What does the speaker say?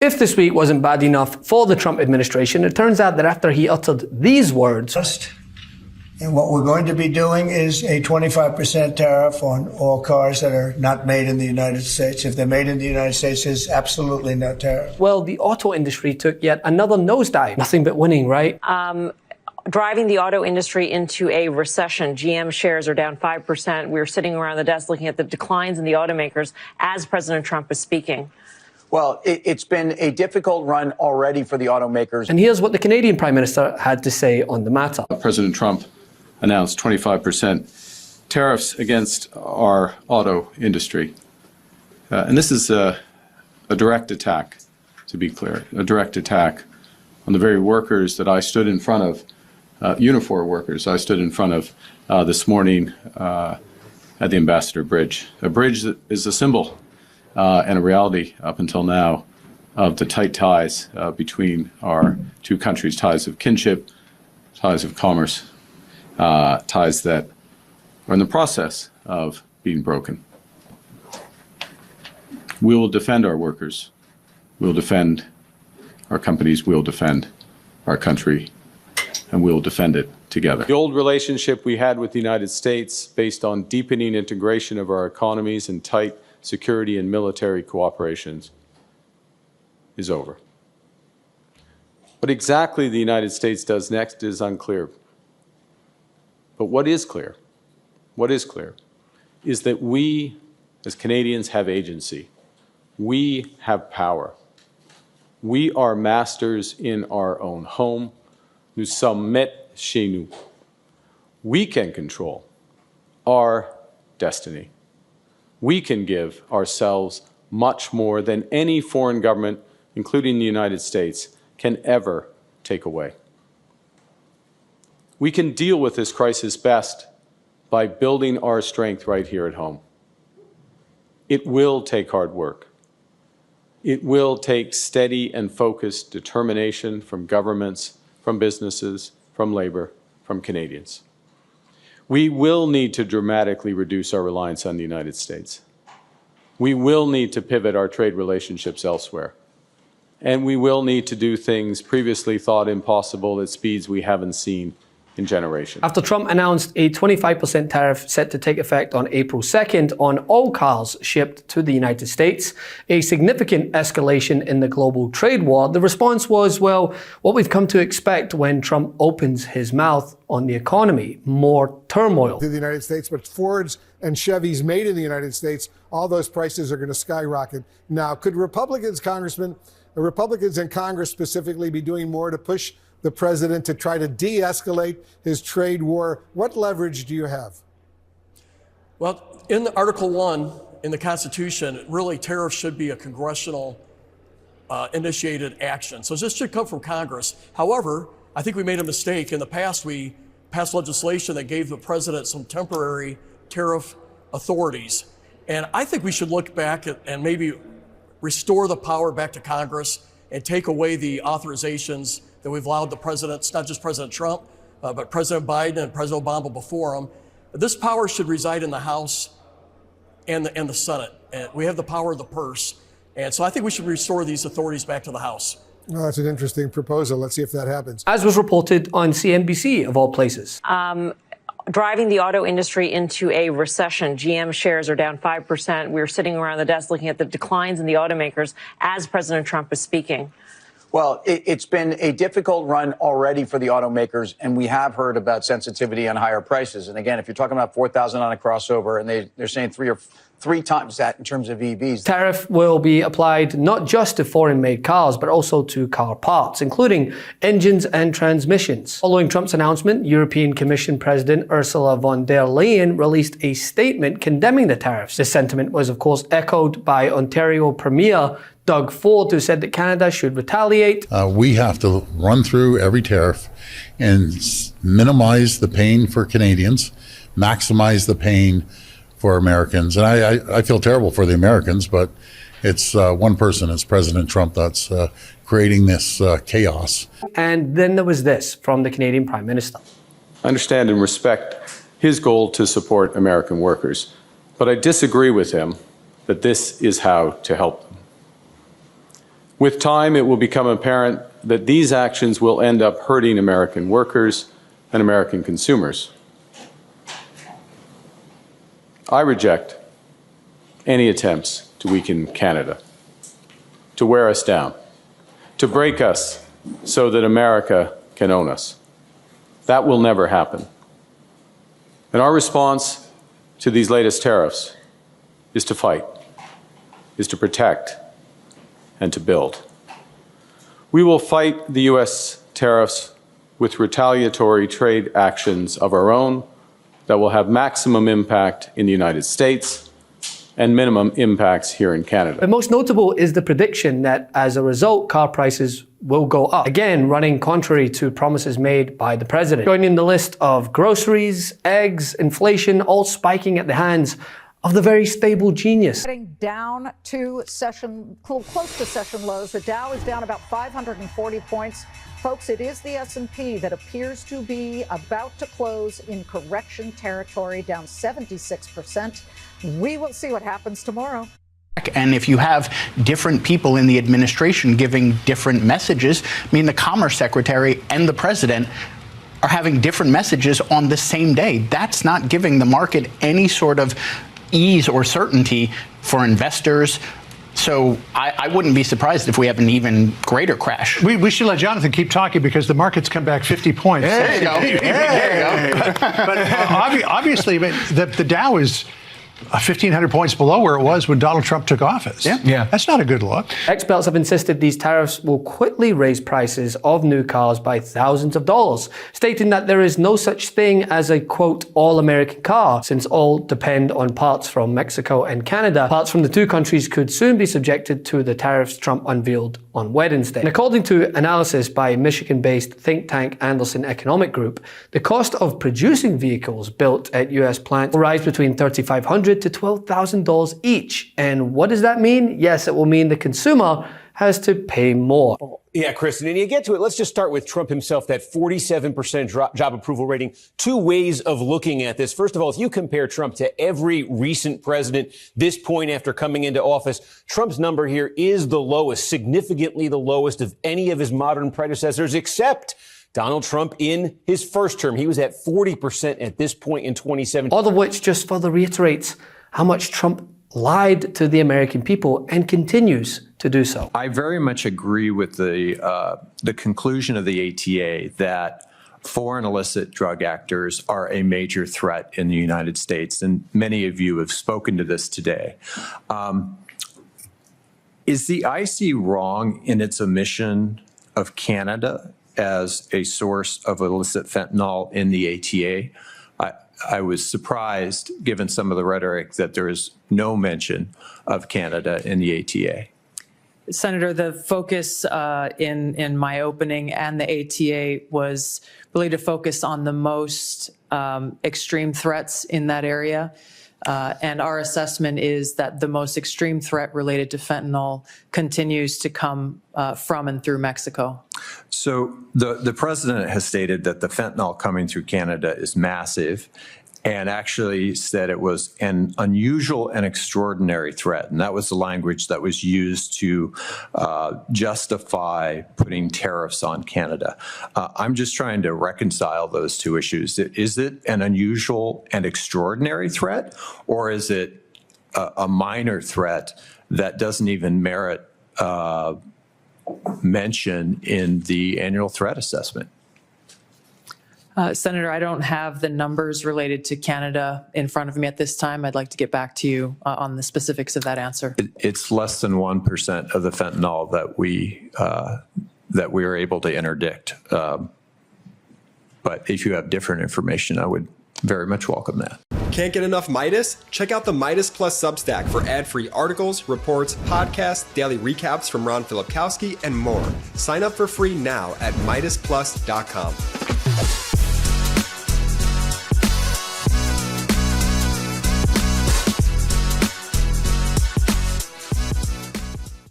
If this week wasn't bad enough for the Trump administration, it turns out that after he uttered these words, and what we're going to be doing is a 25% tariff on all cars that are not made in the United States. If they're made in the United States, there's absolutely no tariff. well, the auto industry took yet another nosedive. Nothing but winning, right? Driving the auto industry into a recession. GM shares are down 5%. We're sitting around the desk looking at the declines in the automakers as President Trump is speaking. Well, it's been a difficult run already for the automakers. And here's what the Canadian Prime Minister had to say on the matter. President Trump announced 25% tariffs against our auto industry. And this is a direct attack, to be clear, a direct attack on the very workers that I stood in front of, Unifor workers I stood in front of this morning at the Ambassador Bridge, a bridge that is a symbol and a reality up until now of the tight ties between our two countries, ties of kinship, ties of commerce, ties that are in the process of being broken. We will defend our workers. We will defend our companies. We will defend our country, and we will defend it together. The old relationship we had with the United States, based on deepening integration of our economies and tight security and military cooperations, is over. What exactly the United States does next is unclear. But what is clear is that we, as Canadians, have agency. We have power. We are masters in our own home. Nous sommes maîtres chez nous. We can control our destiny. We can give ourselves much more than any foreign government, including the United States, can ever take away. We can deal with this crisis best by building our strength right here at home. It will take hard work. It will take steady and focused determination from governments, from businesses, from labor, from Canadians. We will need to dramatically reduce our reliance on the United States. We will need to pivot our trade relationships elsewhere. And we will need to do things previously thought impossible at speeds we haven't seen in generations. After Trump announced a 25% tariff set to take effect on April 2nd on all cars shipped to the United States, a significant escalation in the global trade war, the response was, well, what we've come to expect when Trump opens his mouth on the economy, more turmoil. To the United States, but Fords and Chevys made in the United States, all those prices are going to skyrocket. Now, could Republicans in Congress specifically be doing more to push the president to try to de-escalate his trade war? What leverage do you have? Well, in Article 1 in the Constitution, really tariffs should be a congressional initiated action. So this should come from Congress. However, I think we made a mistake. In the past, we passed legislation that gave the president some temporary tariff authorities. And I think we should look back and maybe restore the power back to Congress and take away the authorizations that we've allowed the presidents, not just President Trump, but President Biden and President Obama before him. This power should reside in the House and the Senate. And we have the power of the purse. And so I think we should restore these authorities back to the House. Well, that's an interesting proposal. Let's see if that happens. As was reported on CNBC, of all places. Driving the auto industry into a recession. GM shares are down 5%. We're sitting around the desk looking at the declines in the automakers as President Trump is speaking. Well, it's been a difficult run already for the automakers, and we have heard about sensitivity on higher prices. And again, if you're talking about $4,000 on a crossover, and they're saying three times that in terms of EVs. Tariff will be applied not just to foreign-made cars, but also to car parts, including engines and transmissions. Following Trump's announcement, European Commission President Ursula von der Leyen released a statement condemning the tariffs. This sentiment was, of course, echoed by Ontario Premier Doug Ford, who said that Canada should retaliate. We have to run through every tariff and minimize the pain for Canadians, maximize the pain for Americans. And I feel terrible for the Americans, but it's one person, it's President Trump, that's creating this chaos. And then there was this from the Canadian Prime Minister. I understand and respect his goal to support American workers, but I disagree with him that this is how to help them. With time, it will become apparent that these actions will end up hurting American workers and American consumers. I reject any attempts to weaken Canada, to wear us down, to break us so that America can own us. That will never happen. And our response to these latest tariffs is to fight, is to protect, and to build. We will fight the U.S. tariffs with retaliatory trade actions of our own that will have maximum impact in the United States and minimum impacts here in Canada. But most notable is the prediction that as a result, car prices will go up, again running contrary to promises made by the president. Joining the list of groceries, eggs, inflation, all spiking at the hands of the very stable genius. Getting down to close to session lows. The Dow is down about 540 points. Folks, it is the S&P that appears to be about to close in correction territory, down 76%. We will see what happens tomorrow. And if you have different people in the administration giving different messages, I mean, the Commerce Secretary and the President are having different messages on the same day. That's not giving the market any sort of ease or certainty for investors. So I wouldn't be surprised if we have an even greater crash. We should let Jonathan keep talking because the market's come back 50 points. There you go. There you go. But obviously, the Dow is 1,500 points below where it was when Donald Trump took office. Yeah. That's not a good look. Experts have insisted these tariffs will quickly raise prices of new cars by thousands of dollars, stating that there is no such thing as a, quote, all-American car, since all depend on parts from Mexico and Canada. Parts from the two countries could soon be subjected to the tariffs Trump unveiled on Wednesday. And according to analysis by Michigan-based think tank Anderson Economic Group, the cost of producing vehicles built at U.S. plants will rise between $3,500 to $12,000 each. And what does that mean? Yes, it will mean the consumer has to pay more. Yeah, Kristen, and you get to it. Let's just start with Trump himself, that 47% job approval rating. Two ways of looking at this. First of all, if you compare Trump to every recent president, this point after coming into office, Trump's number here is the lowest, significantly the lowest of any of his modern predecessors, except Donald Trump in his first term. He was at 40% at this point in 2017. All of which just further reiterates how much Trump lied to the American people and continues to do so. I very much agree with the conclusion of the ATA that foreign illicit drug actors are a major threat in the United States, and many of you have spoken to this today. Is the IC wrong in its omission of Canada as a source of illicit fentanyl in the ATA? I was surprised, given some of the rhetoric, that there is no mention of Canada in the ATA. Senator, the focus in my opening and the ATA was really to focus on the most extreme threats in that area. And our assessment is that the most extreme threat related to fentanyl continues to come from and through Mexico. So the president has stated that the fentanyl coming through Canada is massive, and actually said it was an unusual and extraordinary threat. And that was the language that was used to justify putting tariffs on Canada. I'm just trying to reconcile those two issues. Is it an unusual and extraordinary threat, or is it a minor threat that doesn't even merit mention in the annual threat assessment? Senator, I don't have the numbers related to Canada in front of me at this time. I'd like to get back to you on the specifics of that answer. It's less than 1% of the fentanyl that we are able to interdict. But if you have different information, I would very much welcome that. Can't get enough Meidas? Check out the Meidas Plus Substack for ad-free articles, reports, podcasts, daily recaps from Ron Filipkowski, and more. Sign up for free now at MeidasPlus.com.